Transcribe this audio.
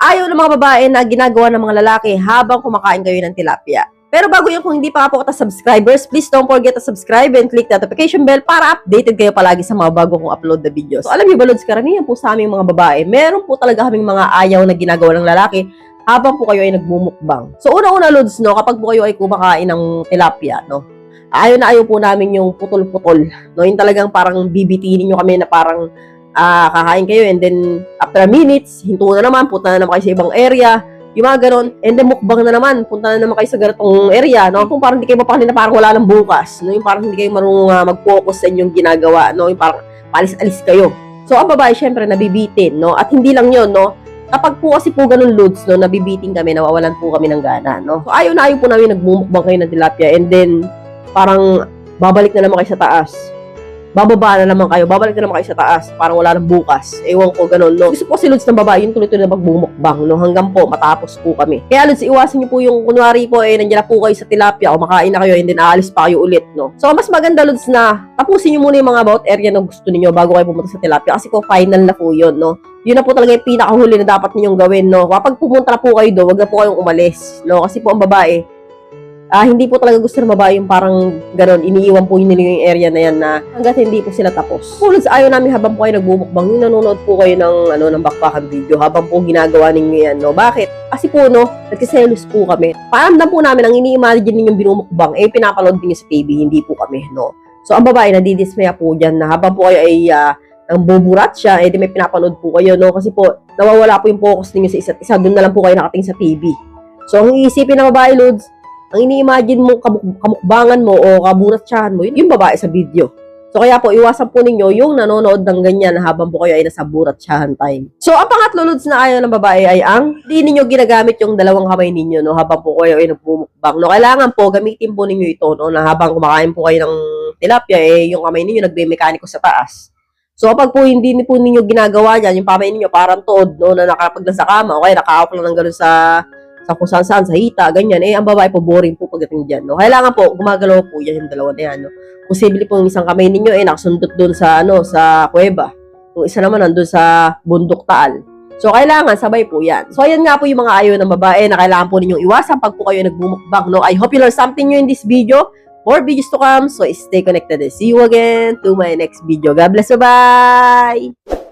ayaw ng mga babae na ginagawa ng mga lalaki habang kumakain kayo ng tilapia. Pero bago yun, kung hindi pa po kita subscribers, please don't forget to subscribe and click the notification bell para updated kayo palagi sa mga bago kong upload na videos. So, alam niyo ba, Lods, karamihan po sa aming mga babae, meron po talaga kaming mga ayaw na ginagawa ng lalaki habang po kayo ay nagmumukbang. So, una-una, Lods, no, kapag po kayo ay kumakain ng tilapia, no, ayaw na ayaw po namin yung putol-putol. No, yung talagang parang bibitinin nyo kami na parang kakain kayo and then after minutes, hinto na naman, punta na naman kayo sa ibang area. Yung mga ganon, and then mukbang na naman, punta na naman kayo sa ganitong area, no? Kung parang hindi kayo mapakali na parang wala nang bukas, no? Yung parang hindi kayo marunong mag-focus sa inyong ginagawa, no? Yung parang palis-alis kayo. So, ang babae, syempre, nabibitin, no? At hindi lang yun, no? Kapag po kasi po ganun, Lods, no? Nabibitin kami, nawawalan po kami ng gana, no? So, ayaw na ayaw po namin nagmumukbang kayo ng tilapia, and then, parang babalik na naman kayo sa taas. Bababa na naman kayo, babalik na naman kayo sa taas, parang wala nang bukas. Ewan ko, ganun, no? Gusto po si Lods ng babae, yung tuloy-tuloy na magbumukbang, no? Hanggang po, matapos po kami. Kaya, Lods, iwasan niyo po yung, kunwari po, nandiyan na po kayo sa tilapia, o makain na kayo, and then aalis pa kayo ulit, no? So, mas maganda, Lods, na tapusin niyo muna yung mga about area na gusto niyo bago kayo pumunta sa tilapia, kasi po, final na po yun, no? Yun na po talaga yung pinakahuli na dapat ninyong gawin, no? Kapag pumunta na po kayo doon, wag na po kayong umalis, no? Kasi po, ang babae, hindi po talaga gusto ng babae yung parang gano'n, iniiwan po nila yung area na yan na hanggat hindi po sila tapos. Lods, ayaw namin habang po kayo nagbumukbang, yung nanonood po kayo ng bakbakan video habang po ginagawa ninyo yan, no? Bakit? Kasi po, no, nagkiselos po kami. Paramdam po namin, ang ini-imagine ninyong binumukbang, pinapanood niyo sa TV, hindi po kami, no? So, ang babae, nadidismaya po dyan na habang po kayo ay nang buburat siya, di may pinapanood po kayo, no? Kasi po, nawawala po yung focus ninyo sa isa't isa, doon na lang po kayo nakating sa TV. So, ang iisipin ng babae, Lods, ang ini-imagine mo, kamukbangan mo o kaburatsahan mo, yung babae sa video. So, kaya po, iwasan po ninyo yung nanonood ng ganyan habang po kayo ay nasa buratsahan time. So, ang pangatlo, Lods, na ayaw ng babae ay ang hindi ninyo ginagamit yung dalawang kamay ninyo, no, habang po kayo ay nagmumukbang. No, kailangan po, gamitin po ninyo ito, no, na habang kumakain po kayo ng tilapia, yung kamay ninyo nagbe-mekaniko sa taas. So, kapag po hindi po ninyo ginagawa yan, yung kamay ninyo parang tood, no, na nakapaglan sa kama, o kaya naka-off lang ng gano'n sa kung saan-saan, sa hita, ganyan, ang babae po, boring po pagdating dyan, no? Kailangan po, gumagalaw po yan, yung dalawa na yan, no? Posible po yung isang kamay ninyo, nakasundot doon sa, sa kuweba. Yung isa naman, nandun sa bundok taal. So, kailangan, sabay po yan. So, ayan nga po yung mga ayaw ng babae na kailangan po ninyong iwasan pag po kayo nagbumukbang, no? I hope you learned something new in this video. More videos to come, so stay connected. See you again to my next video. God bless, bye-bye!